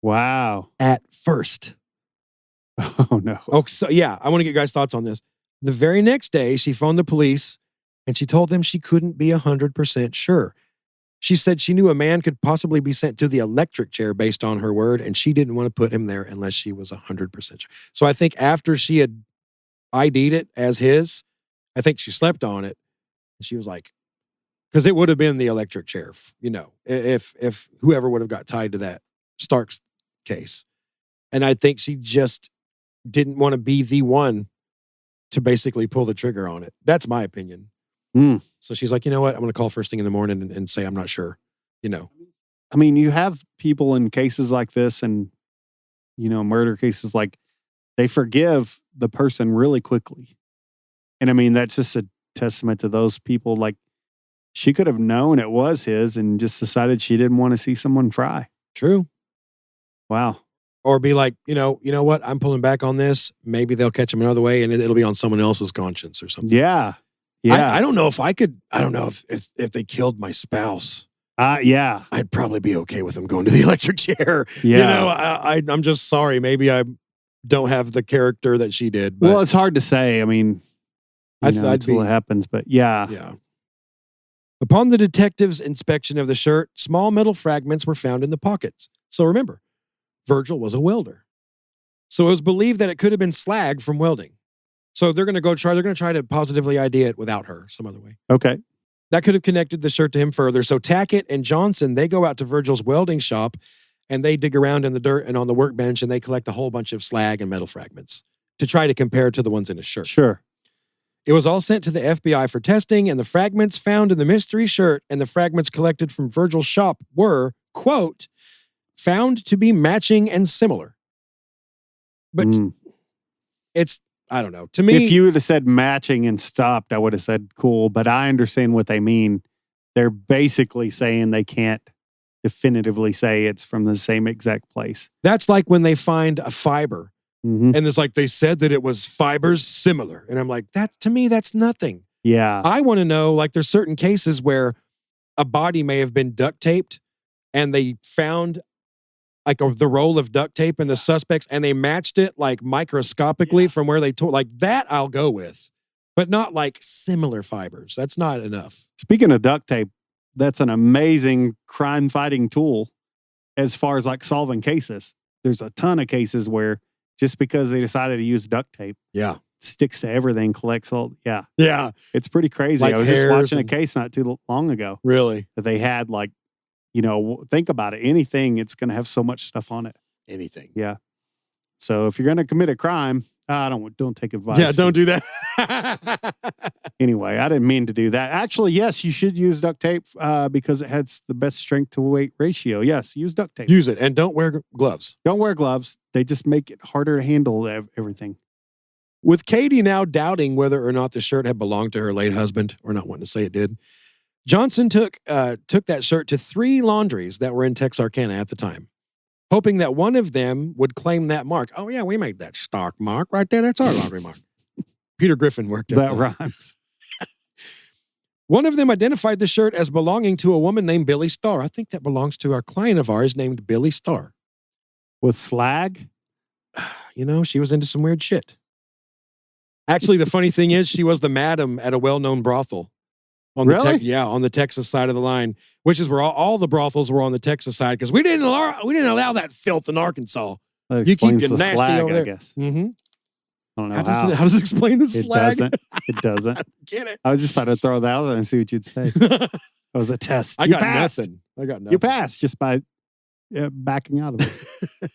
Wow. at first. Oh, no. Oh, so yeah, I want to get you guys' thoughts on this. The very next day, she phoned the police and she told them she couldn't be 100% sure. She said she knew a man could possibly be sent to the electric chair based on her word, and she didn't want to put him there unless she was 100% sure. So I think after she had ID'd it as his, I think she slept on it. And she was like, because it would have been the electric chair, you know, if whoever would have got tied to that Starks case. And I think she just didn't want to be the one to basically pull the trigger on it. That's my opinion. Mm. So she's like, you know what? I'm going to call first thing in the morning and say, I'm not sure, you know. I mean, you have people in cases like this and, you know, murder cases, like they forgive the person really quickly. And I mean, that's just a testament to those people. Like she could have known it was his and just decided she didn't want to see someone fry. True. Wow. Or be like, you know what? I'm pulling back on this. Maybe they'll catch him another way and it'll be on someone else's conscience or something. Yeah. Yeah. I don't know if I could, I don't know if they killed my spouse. Yeah. I'd probably be okay with them going to the electric chair. Yeah. You know, I'm just sorry. Maybe I don't have the character that she did. But Well, it's hard to say. I mean, I thought I'd until be- it happens. But yeah. Yeah. Upon the detective's inspection of the shirt, small metal fragments were found in the pockets. So remember, Virgil was a welder. So it was believed that it could have been slag from welding. So they're going to try to positively ID it without her some other way. Okay. That could have connected the shirt to him further. So Tackett and Johnson, they go out to Virgil's welding shop and they dig around in the dirt and on the workbench and they collect a whole bunch of slag and metal fragments to try to compare to the ones in his shirt. Sure. It was all sent to the FBI for testing, and the fragments found in the mystery shirt and the fragments collected from Virgil's shop were, quote, found to be matching and similar. But it's, I don't know. To me, If you would have said matching and stopped, I would have said cool, but I understand what they mean. They're basically saying they can't definitively say it's from the same exact place. that's like when they find a fiber Mhm. and it's like they said that it was fibers similar. And I'm like, that to me, that's nothing. Yeah. I want to know, like, there's certain cases where a body may have been duct taped and they found like the roll of duct tape in the suspects and they matched it like microscopically from where they told, like that I'll go with, but not like similar fibers. That's not enough. Speaking of duct tape, that's an amazing crime fighting tool as far as like solving cases. There's a ton of cases where just because they decided to use duct tape, Yeah. sticks to everything, collects all. Yeah. Yeah. It's pretty crazy. Like I was just hairs watching a and- case not too long ago Really? that they had like, think about it. Anything, it's going to have so much stuff on it. Anything. Yeah. So if you're going to commit a crime, don't take advice. Yeah. Don't do that. Anyway, I didn't mean to do that. Actually, yes, you should use duct tape because it has the best strength to weight ratio. Yes, use duct tape. Use it and don't wear gloves. Don't wear gloves. They just make it harder to handle everything. With Katie now doubting whether or not the shirt had belonged to her late husband, or not wanting to say it did, Johnson took that shirt to 3 laundries that were in Texarkana at the time, hoping that one of them would claim that mark. Oh, yeah, we made that stock mark right there. That's our laundry mark. Peter Griffin worked at That rhymes. One of them identified the shirt as belonging to a woman named Billy Starr. I think that belongs to a client of ours named Billy Starr. With slag? She was into some weird shit. Actually, the funny thing is she was the madam at a well-known brothel. On the Really? on the Texas side of the line, which is where all the brothels were on the Texas side because we didn't allow that filth in Arkansas. That You keep explains getting the nasty slag, over there. I guess. Mm-hmm. I don't know How how. does it explain the It slag? doesn't. It doesn't. Get it? I was just thought I'd throw that out there and see what you'd say. That was a test. I You got passed. nothing. You passed just by backing out of it.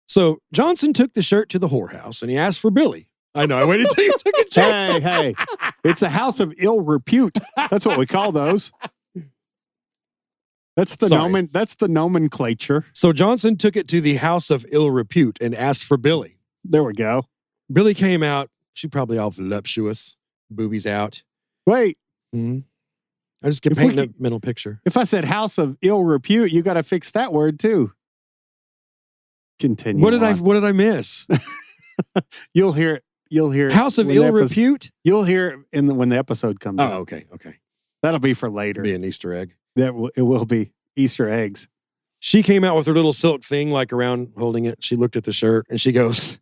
So Johnson took the shirt to the whorehouse and he asked for Billy. I know. I waited until you took it. Hey, it's a house of ill repute. That's what we call those. That's the Sorry. That's the nomenclature. So Johnson took it to the house of ill repute and asked for Billy. There we go. Billy came out. She probably all voluptuous, boobies out. Wait, Mm-hmm. I just get If we painting a mental picture. if I said house of ill repute, you got to fix that word too. Continue. What did on. I miss? You'll hear it. You'll hear it House of when the ill repute? You'll hear it when the episode comes out. Oh, okay. That'll be for later. Be an Easter egg. It will be Easter eggs. She came out with her little silk thing, like around holding it. She looked at the shirt and she goes,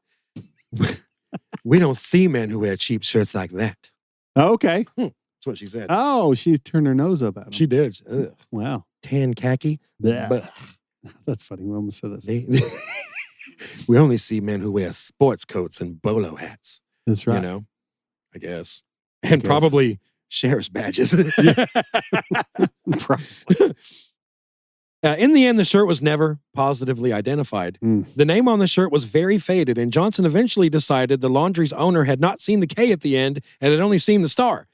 "We don't see men who wear cheap shirts like that." Okay. That's what she said. Oh, she turned her nose up at him. She did. Ugh. Wow. Tan khaki. Yeah. Blech. That's funny. We almost said this. We only see men who wear sports coats and bolo hats. That's right. I guess. And guess. probably sheriff's badges. Probably. In the end, the shirt was never positively identified. Mm. The name on the shirt was very faded, and Johnson eventually decided the laundry's owner had not seen the K at the end and had only seen the star.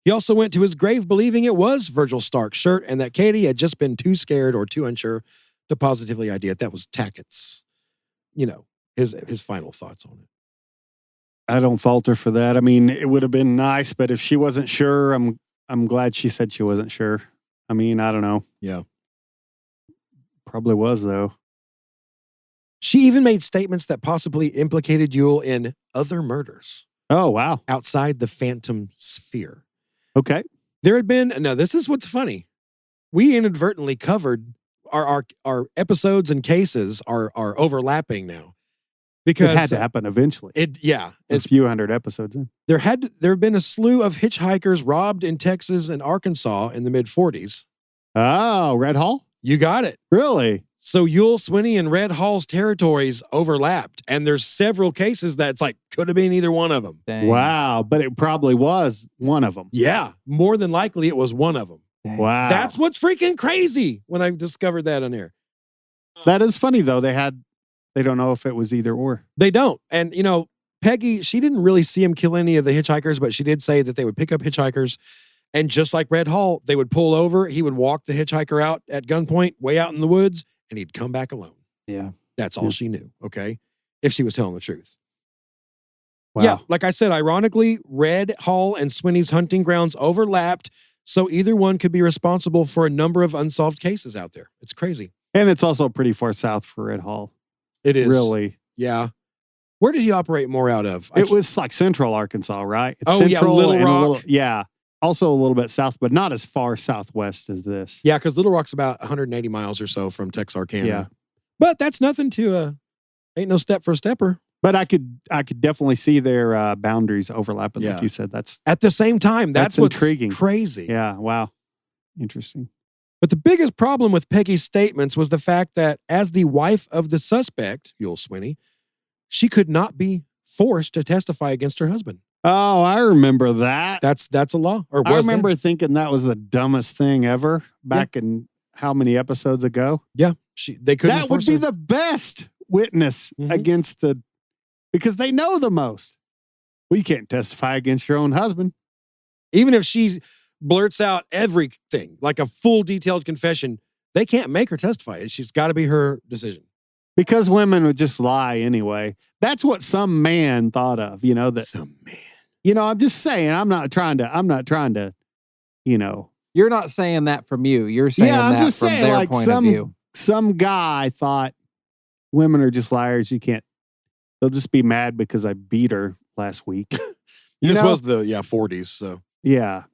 He also went to his grave believing it was Virgil Stark's shirt and that Katie had just been too scared or too unsure to positively ID it. That was Tackett's, his final thoughts on it. I don't falter for that. I mean, it would have been nice, but if she wasn't sure, I'm glad she said she wasn't sure. I mean, I don't know. Yeah. Probably was though. She even made statements that possibly implicated Youell in other murders Oh, wow. outside the phantom sphere. Okay. There had been, now this is what's funny. We inadvertently covered our episodes and cases are overlapping now. because It had to happen eventually. a A few hundred episodes in. there have been a slew of hitchhikers robbed in Texas and Arkansas in the mid 40s. Oh, Red Hall? You got it. Really? So Youell, Swinney, and Red Hall's territories overlapped, and there's several cases that's like could have been either one of them. Dang. Wow. But it probably was one of them. Yeah, more than likely it was one of them. Dang. Wow. That's what's freaking crazy when I discovered that on air. That is funny, though. They don't know if it was either or. They don't. And, Peggy, she didn't really see him kill any of the hitchhikers, but she did say that they would pick up hitchhikers. And just like Red Hall, they would pull over. He would walk the hitchhiker out at gunpoint, way out in the woods, and he'd come back alone. Yeah. That's all Yeah. she knew, okay? If she was telling the truth. Wow. Yeah, like I said, ironically, Red Hall and Swinney's hunting grounds overlapped, so either one could be responsible for a number of unsolved cases out there. It's crazy. And it's also pretty far south for Red Hall. It is. Really. Yeah. Where did he operate more out of? It was like central Arkansas, right? It's Oh, yeah, central Little and Rock. yeah. Also a little bit south, but not as far southwest as this. Yeah, because Little Rock's about 180 miles or so from Texarkana. Yeah. But that's nothing to, ain't no step for a stepper. But I could definitely see their boundaries overlapping, Yeah. like you said. That's At the same time, that's what's intriguing. crazy. yeah, wow. Interesting. But the biggest problem with Peggy's statements was the fact that as the wife of the suspect, Youell Swinney, she could not be forced to testify against her husband. Oh, I remember that. That's a law. Or I was then. remember thinking that was the dumbest thing ever back in how many episodes ago? Yeah, they couldn't. That would force be her. the best witness Mhm. against because they know the most. Well, you can't testify against your own husband. Even if she blurts out everything, like a full detailed confession, they can't make her testify. She's got to be her decision. Because women would just lie anyway. That's what some man thought of, that, Some man. I'm just saying, I'm not trying to, You're not saying that from you. You're saying I'm that just from saying, their like, point of view. some guy thought women are just liars. They'll just be mad because I beat her last week. This know? was the 40s, so Yeah.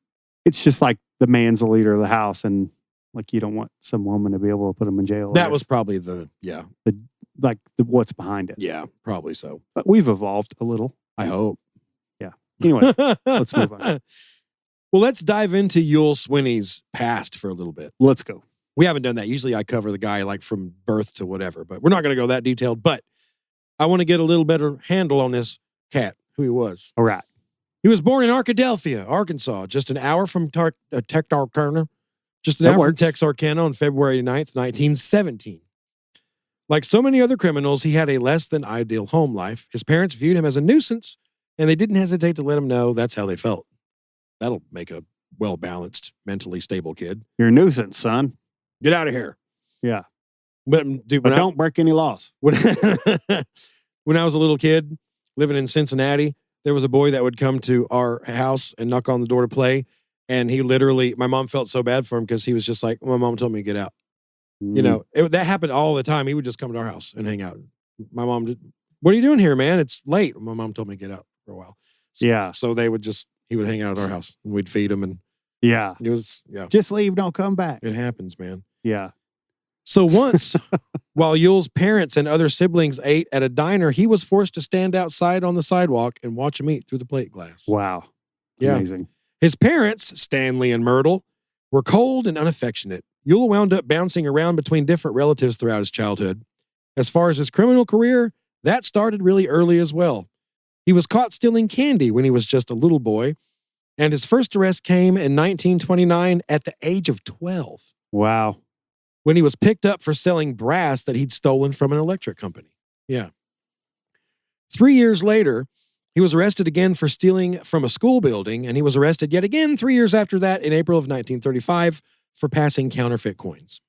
It's just like the man's the leader of the house and like you don't want some woman to be able to put him in jail. that was probably what's behind it. yeah, probably so. But we've evolved a little. I hope. Anyway, let's move on. Well, let's dive into Youell Swinney's past for a little bit. Let's go. We haven't done that. Usually I cover the guy like from birth to whatever, but we're not going to go that detailed. But I want to get a little better handle on this cat, who he was. All right. He was born in Arkadelphia, Arkansas, just an hour from Texarkana, just an That hour works. from Texarkana on February 9th, 1917. Like so many other criminals, he had a less than ideal home life. His parents viewed him as a nuisance, and they didn't hesitate to let him know that's how they felt. That'll make a well-balanced, mentally stable kid. You're a nuisance, son. Get out of here. Yeah. But, dude, But don't break any laws. when I was a little kid living in Cincinnati, there was a boy that would come to our house and knock on the door to play. And he literally, my mom felt so bad for him because he was just like, my mom told me to get out. That happened all the time. He would just come to our house and hang out. My mom did, what are you doing here, man? It's late. My mom told me to get out for a while. Yeah. So he would hang out at our house and we'd feed him. And Yeah. it was, Just leave, don't come back. it happens, man. Yeah. So once, while Youell's parents and other siblings ate at a diner, he was forced to stand outside on the sidewalk and watch them eat through the plate glass. Wow. Yeah. Amazing. His parents, Stanley and Myrtle, were cold and unaffectionate. Youell wound up bouncing around between different relatives throughout his childhood. As far as his criminal career, that started really early as well. He was caught stealing candy when he was just a little boy, and his first arrest came in 1929 at the age of 12. Wow. When he was picked up for selling brass that he'd stolen from an electric company. Yeah. 3 years later, he was arrested again for stealing from a school building, and he was arrested yet again 3 years after that in April of 1935 for passing counterfeit coins.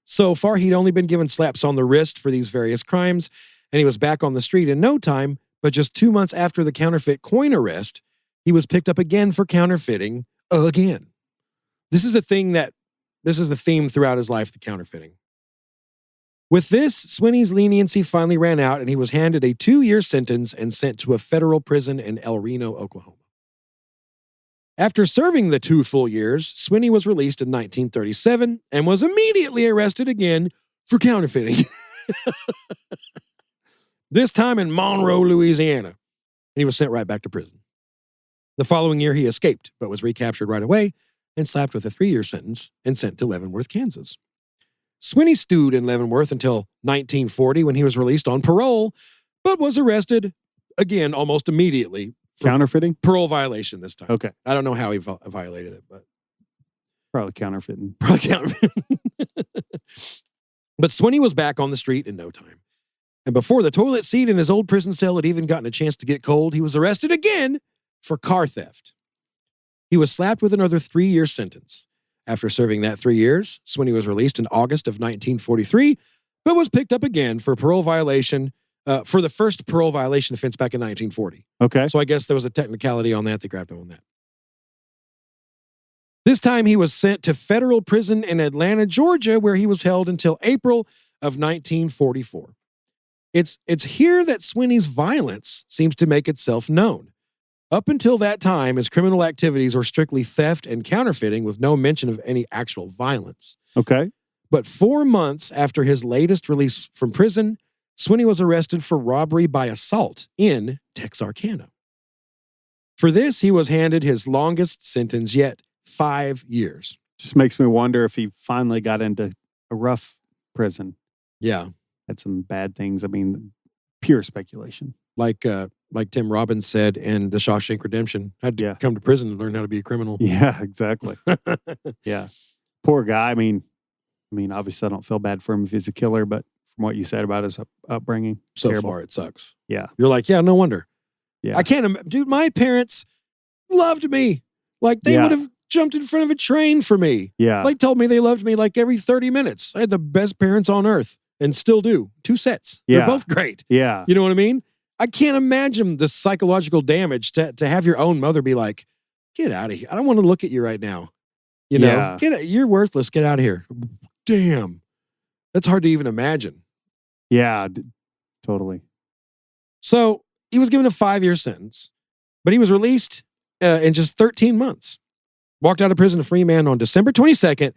So far, he'd only been given slaps on the wrist for these various crimes, and he was back on the street in no time, but just 2 months after the counterfeit coin arrest, he was picked up again for counterfeiting again. This is the theme throughout his life, the counterfeiting. With this, Swinney's leniency finally ran out, and he was handed a 2-year sentence and sent to a federal prison in El Reno, Oklahoma. After serving the 2 full years, Swinney was released in 1937 and was immediately arrested again for counterfeiting. this time in Monroe, Louisiana. And he was sent right back to prison. The following year, he escaped, but was recaptured right away and slapped with a 3-year sentence and sent to Leavenworth, Kansas. Swinney stewed in Leavenworth until 1940 when he was released on parole, but was arrested again almost immediately for Counterfeiting? parole violation this time. Okay. I don't know how he violated it, but Probably counterfeiting. probably counterfeiting. But Swinney was back on the street in no time. And before the toilet seat in his old prison cell had even gotten a chance to get cold, he was arrested again for car theft. He was slapped with another 3-year sentence. After serving that 3 years, Swinney was released in August of 1943, but was picked up again for parole violation, for the first parole violation offense back in 1940. Okay. So I guess there was a technicality on that. They grabbed him on that. This time he was sent to federal prison in Atlanta, Georgia, where he was held until April of 1944. It's here that Swinney's violence seems to make itself known. Up until that time, his criminal activities were strictly theft and counterfeiting with no mention of any actual violence. Okay. But 4 months after his latest release from prison, Swinney was arrested for robbery by assault in Texarkana. For this, he was handed his longest sentence yet, 5 years. Just makes me wonder if he finally got into a rough prison. Yeah. Had some bad things. I mean, pure speculation. Like Tim Robbins said in The Shawshank Redemption, had to Yeah. come to prison to learn how to be a criminal. Yeah, exactly. Yeah. Poor guy. I mean, obviously I don't feel bad for him if he's a killer, but from what you said about his upbringing, So terrible. far, it sucks. Yeah. You're like, yeah, no wonder. Yeah. I can't, dude, my parents loved me. Like they Yeah. would have jumped in front of a train for me. Yeah. Like told me they loved me like every 30 minutes. I had the best parents on earth and still do. 2 sets. Yeah. They're both great. Yeah. You know what I mean? I can't imagine the psychological damage to have your own mother be like, get out of here. I don't want to look at you right now. You know, Yeah. you're worthless. Get out of here. Damn. That's hard to even imagine. Yeah. Totally. So he was given a 5-year sentence, but he was released in just 13 months. Walked out of prison a free man on December 22nd,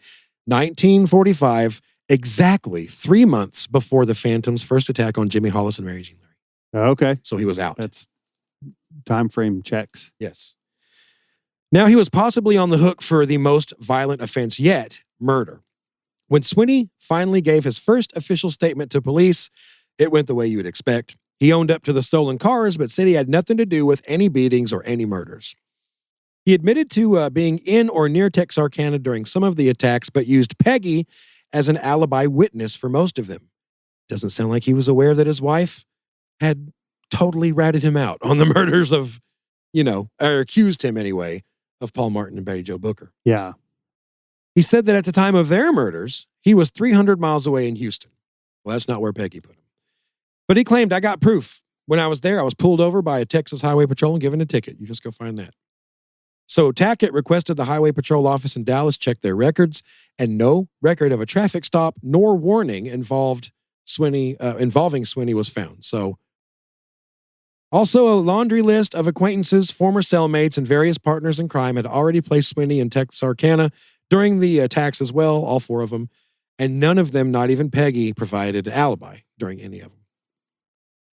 1945, exactly 3 months before the Phantom's first attack on Jimmy Hollis and Mary Jean Larry. Okay. So he was out. That's time frame checks. Yes. Now he was possibly on the hook for the most violent offense yet, murder. When Swinney finally gave his first official statement to police, it went the way you would expect. He owned up to the stolen cars, but said he had nothing to do with any beatings or any murders. He admitted to being in or near Texarkana during some of the attacks, but used Peggy as an alibi witness for most of them. Doesn't sound like he was aware that his wife had totally ratted him out on the murders of, or accused him anyway, of Paul Martin and Betty Jo Booker. Yeah. He said that at the time of their murders, he was 300 miles away in Houston. Well, that's not where Peggy put him. But he claimed, I got proof. When I was there, I was pulled over by a Texas Highway Patrol and given a ticket. You just go find that. So Tackett requested the Highway Patrol office in Dallas check their records, and no record of a traffic stop nor warning involving Swinney was found. So also a laundry list of acquaintances, former cellmates, and various partners in crime had already placed Swinney in Texarkana during the attacks as well, all 4 of them, and none of them, not even Peggy, provided an alibi during any of them.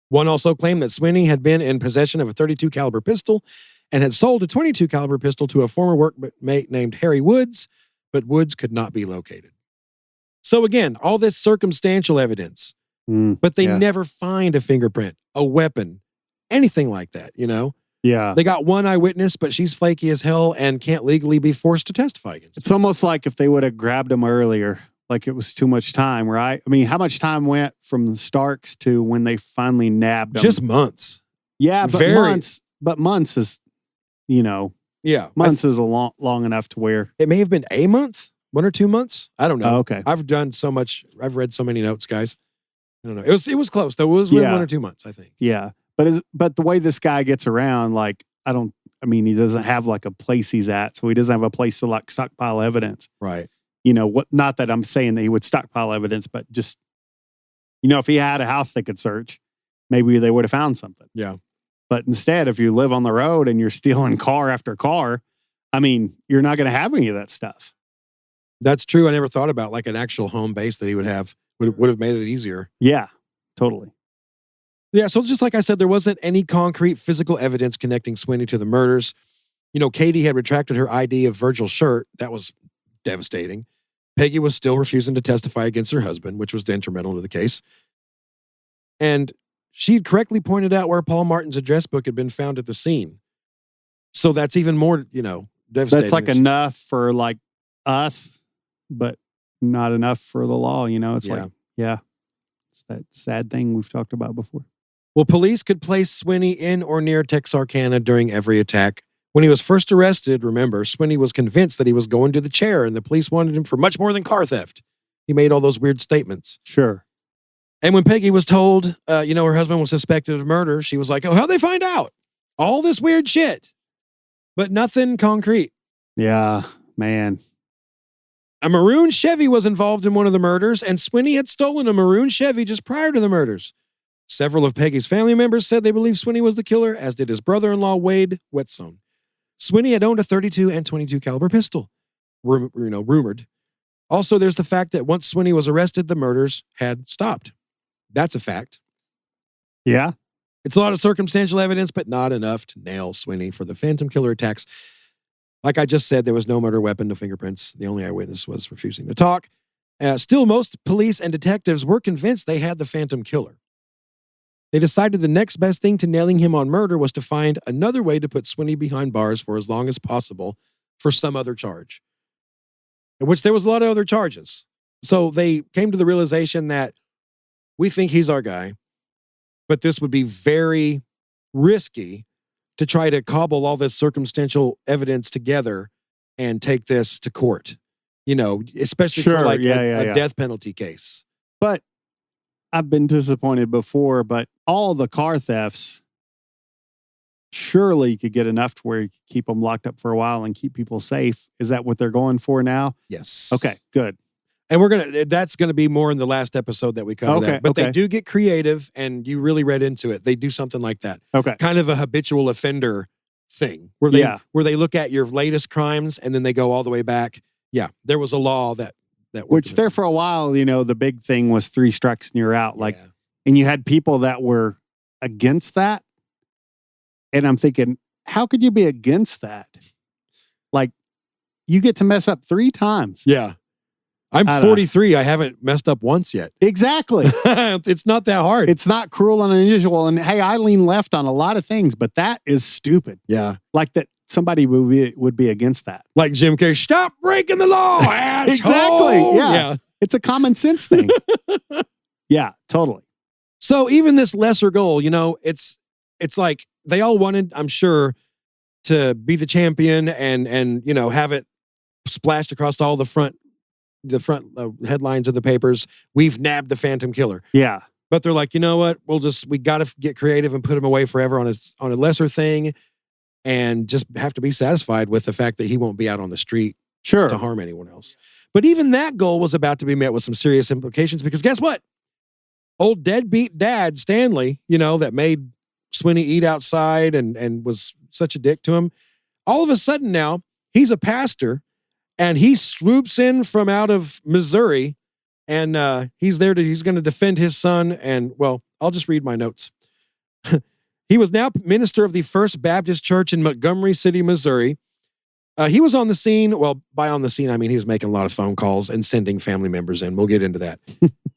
One also claimed that Swinney had been in possession of a .32 caliber pistol and had sold a .22 caliber pistol to a former workmate named Harry Woods, but Woods could not be located. So again, all this circumstantial evidence, but they never find a fingerprint, a weapon, anything like that, Yeah. They got one eyewitness, but she's flaky as hell and can't legally be forced to testify against It's almost like if they would have grabbed him earlier, like it was too much time, right? I mean, how much time went from the Starks to when they finally nabbed him? Just months. Yeah, but months is, Yeah. months is a long enough to where. It may have been a month, 1 or 2 months. I don't know. Oh, okay. I've done so much. I've read so many notes, guys. I don't know. It was close though. It was within 1 or 2 months, I think. Yeah. But the way this guy gets around, like, he doesn't have like a place he's at. So he doesn't have a place to like stockpile evidence. Right. Not that I'm saying that he would stockpile evidence, but just, if he had a house they could search, maybe they would have found something. Yeah. But instead, if you live on the road and you're stealing car after car, you're not going to have any of that stuff. That's true. I never thought about like an actual home base that he would have would have made it easier. Yeah, totally. Yeah, so just like I said, there wasn't any concrete physical evidence connecting Swinney to the murders. Katie had retracted her ID of Virgil's shirt. That was devastating. Peggy was still refusing to testify against her husband, which was detrimental to the case. And she had correctly pointed out where Paul Martin's address book had been found at the scene. So that's even more, devastating. That's like enough for like us, but not enough for the law. It's like, it's that sad thing we've talked about before. Well, police could place Swinney in or near Texarkana during every attack. When he was first arrested, remember, Swinney was convinced that he was going to the chair and the police wanted him for much more than car theft. He made all those weird statements. Sure. And when Peggy was told, her husband was suspected of murder, she was like, oh, how'd they find out? All this weird shit. But nothing concrete. Yeah, man. A maroon Chevy was involved in one of the murders, and Swinney had stolen a maroon Chevy just prior to the murders. Several of Peggy's family members said they believed Swinney was the killer, as did his brother-in-law, Wade Whetstone. Swinney had owned a 32 and 22 caliber pistol, rumored. Also, there's the fact that once Swinney was arrested, the murders had stopped. That's a fact. Yeah. It's a lot of circumstantial evidence, but not enough to nail Swinney for the Phantom Killer attacks. Like I just said, there was no murder weapon, no fingerprints. The only eyewitness was refusing to talk. Still, most police and detectives were convinced they had the Phantom Killer. They decided the next best thing to nailing him on murder was to find another way to put Swinney behind bars for as long as possible for some other charge, in which there was a lot of other charges. So they came to the realization that we think he's our guy, but this would be very risky to try to cobble all this circumstantial evidence together and take this to court, especially for like a death penalty case. But I've been disappointed before, but all the car thefts, surely you could get enough to where you could keep them locked up for a while and keep people safe. Is that what they're going for now? Yes. Okay, good. And that's going to be more in the last episode that we cover that. But they do get creative, and you really read into it. They do something like that. Okay. Kind of a habitual offender thing where they look at your latest crimes and then they go all the way back. Yeah. There was a law that which there for a while, the big thing was 3 strikes and you're out. And you had people that were against that. And I'm thinking, how could you be against that? Like, you get to mess up 3 times. Yeah. I'm 43. I haven't messed up once yet. Exactly. It's not that hard. It's not cruel and unusual. And hey, I lean left on a lot of things, but that is stupid. Yeah. Like that somebody would be against that. Like Jim Carrey, stop breaking the law, asshole. Exactly. Yeah. It's a common sense thing. Yeah, totally. So even this lesser goal, it's like they all wanted, I'm sure, to be the champion and have it splashed across all the front headlines of the papers. We've nabbed the Phantom Killer. Yeah. But they're like, you know what? We got to get creative and put him away forever on a lesser thing, and just have to be satisfied with the fact that he won't be out on the street to harm anyone else. But even that goal was about to be met with some serious implications, because guess what? Old deadbeat dad Stanley, that made Swinney eat outside and was such a dick to him. All of a sudden now, he's a pastor, and he swoops in from out of Missouri, and he's going to defend his son. And, well, I'll just read my notes. He was now minister of the First Baptist Church in Montgomery City, Missouri. He was on the scene. Well, by on the scene, I mean he was making a lot of phone calls and sending family members in. We'll get into that.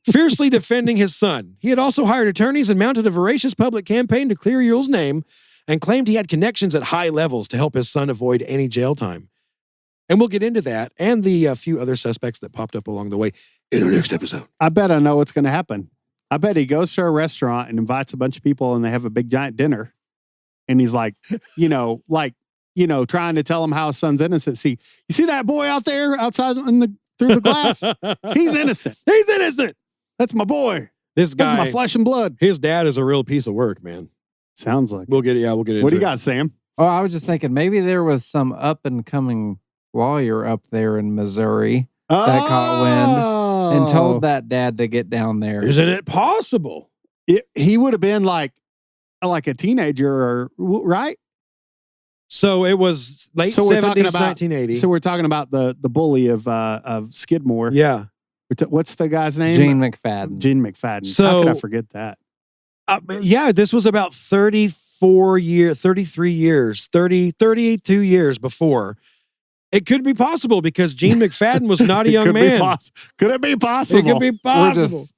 Fiercely defending his son. He had also hired attorneys and mounted a voracious public campaign to clear Youell's name, and claimed he had connections at high levels to help his son avoid any jail time. And we'll get into that and the few other suspects that popped up along the way in our next episode. I bet I know what's going to happen. I bet he goes to a restaurant and invites a bunch of people, and they have a big giant dinner. And he's like, trying to tell him how his son's innocent. See, you see that boy out there outside through the glass? He's innocent. He's innocent. That's my boy. This guy, that's my flesh and blood. His dad is a real piece of work, man. Sounds like. We'll get into it. What do you got, Sam? Oh, I was just thinking maybe there was some up and coming lawyer up there in Missouri that caught wind and told that dad to get down there. Isn't it possible? He would have been like a teenager, right? So it was late 70s, 1980. So we're talking about the bully of Skidmore. Yeah. What's the guy's name? Gene McFadden. Gene McFadden. So, how could I forget that? Yeah, this was about 33 years, 32 years before. It could be possible because Gene McFadden was not a young man. Could it be possible? It could be We're possible. just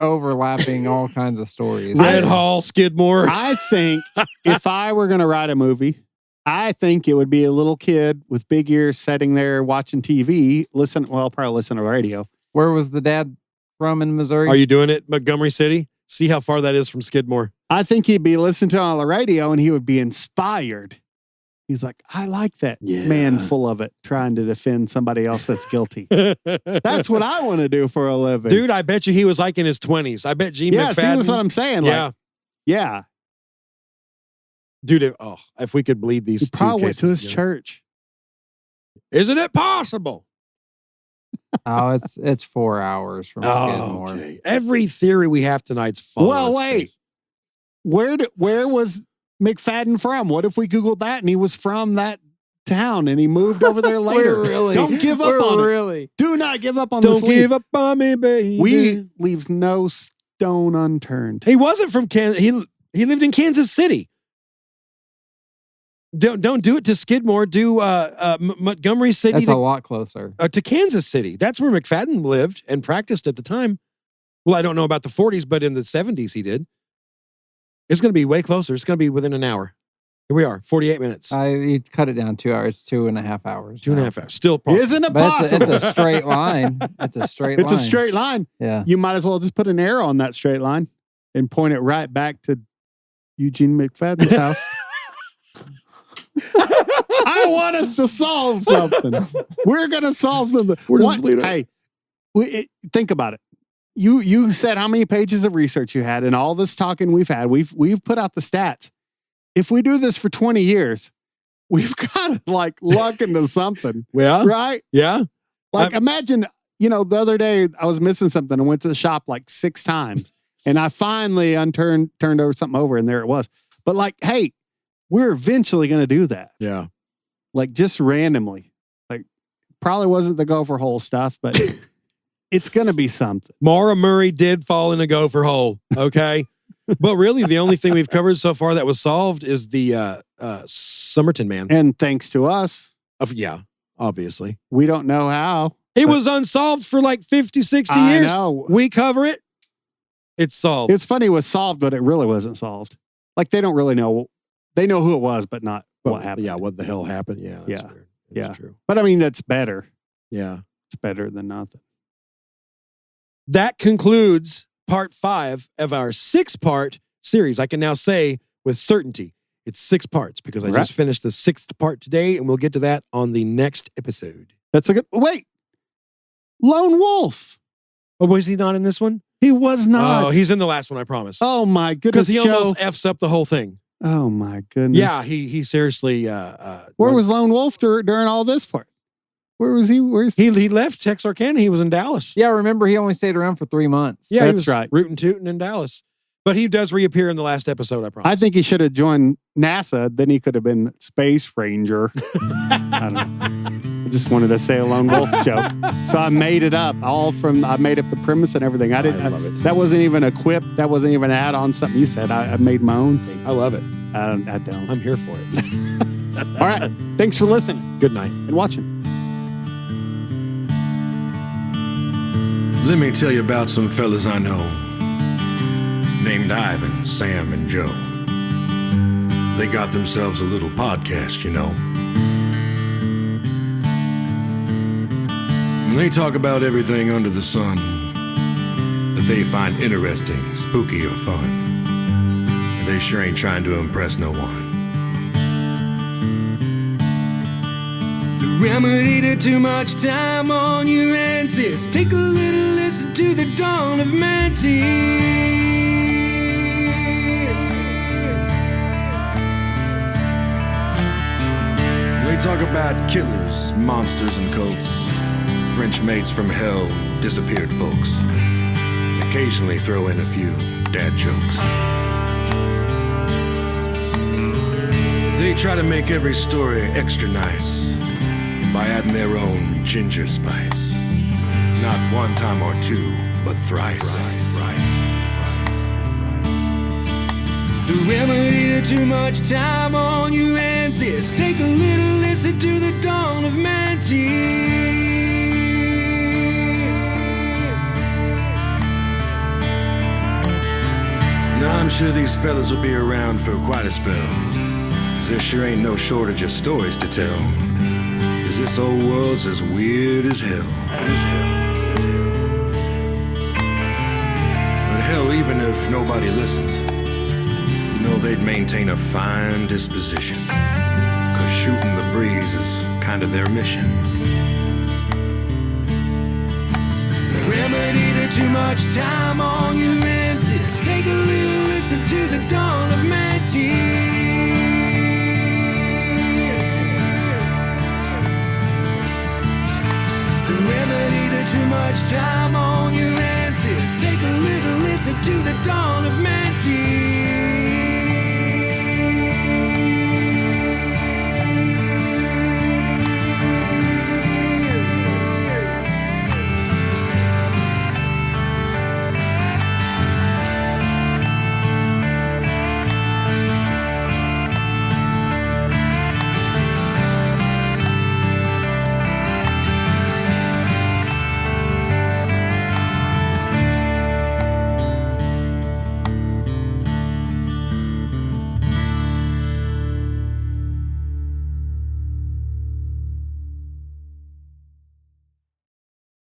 overlapping all kinds of stories. Red Hall, Skidmore. I think if I were going to write a movie, I think it would be a little kid with big ears sitting there watching TV, probably listen to radio. Where was the dad from in Missouri? Are you doing it, Montgomery City? See how far that is from Skidmore. I think he'd be listening to it on the radio and he would be inspired. He's like, I like that man full of it, trying to defend somebody else that's guilty. That's what I want to do for a living. Dude, I bet you he was like in his 20s. I bet Gene McFadden. See, that's what I'm saying. Yeah. Like, yeah. Dude, if we could bleed these he two probably went cases to his together. church. Isn't it possible? Oh, it's 4 hours from Skidmore. Okay. Every theory we have tonight's falling. Well, wait. Where was McFadden from? What if we Googled that and he was from that town and he moved over there later? Don't give up on it. Do not give up on this. Don't give up on me, baby. We leaves no stone unturned. He wasn't from Kansas. He lived in Kansas City. Don't do it to Skidmore. Do Montgomery City. That's a lot closer. To Kansas City. That's where McFadden lived and practiced at the time. Well, I don't know about the 40s, but in the 70s he did. It's going to be way closer. It's going to be within an hour. Here we are, 48 minutes. You cut it down 2 hours, 2.5 hours. 2.5 hours. Still possible. Isn't it But possible? it's a straight line. It's a straight line. It's a straight line. Yeah. You might as well just put an arrow on that straight line and point it right back to Eugene McFadden's house. I want us to solve something. We're going to solve something. Hey, think about it. You said how many pages of research you had and all this talking we've had. We've put out the stats. If we do this for 20 years, we've got to like luck into something. Yeah. Right? Yeah. Like imagine, the other day I was missing something and went to the shop like 6 times and I finally turned over something over and there it was. But like, hey, we're eventually going to do that. Yeah. Like just randomly. Like probably wasn't the gopher hole stuff, but it's going to be something. Maura Murray did fall in a gopher hole. Okay. But really the only thing we've covered so far that was solved is the Somerton man. And thanks to us. Yeah, obviously. We don't know how. It was unsolved for like 50, 60 years. I know. We cover it. It's solved. It's funny it was solved, but it really wasn't solved. Like they don't really know. They know who it was, but not what happened. Yeah, what the hell happened. Yeah, that's weird. That's true. But I mean, that's better. Yeah. It's better than nothing. That concludes part 5 of our 6-part series. I can now say with certainty it's 6 parts because I just finished the 6th part today, and we'll get to that on the next episode. That's a good. Wait, Lone Wolf. Oh, was he not in this one? He was not. Oh, he's in the last one, I promise. Oh my goodness, because he almost F's up the whole thing. Oh my goodness. Yeah, he seriously. Where was Lone Wolf during all this part? Where was he? He left Texarkana. He was in Dallas. Yeah, remember he only stayed around for 3 months. Yeah, that's right. Rootin' tootin' in Dallas. But he does reappear in the last episode, I promise. I think he should have joined NASA. Then he could have been Space Ranger. I don't know. I just wanted to say a Lone Wolf joke. So I made it up. I made up the premise and everything. I love it. That wasn't even a quip. That wasn't even an add on something you said. I made my own thing. I love it. I don't. I'm here for it. All right. Thanks for listening. Good night. And watching. Let me tell you about some fellas I know, named Ivan, Sam, and Joe. They got themselves a little podcast, And they talk about everything under the sun that they find interesting, spooky, or fun. And they sure ain't trying to impress no one. The remedy to too much time on your answers. Take a little listen to the dawn of Mantis. They talk about killers, monsters, and cults, French mates from hell, disappeared folks. Occasionally throw in a few dad jokes. They try to make every story extra nice by adding their own ginger spice. Not one time or two, but thrice. The remedy to too much time on your hands is take a little listen to the dawn of mantis. Now I'm sure these fellas will be around for quite a spell, 'cause there sure ain't no shortage of stories to tell. 'Cause this old world's as weird as hell. But hell, even if nobody listened, you know they'd maintain a fine disposition, 'cause shooting the breeze is kind of their mission. The remedy to too much time on your hands is take a little listen to the dawn of mantis. The remedy to too much time on your hands is take a little listen to the dawn of mantis.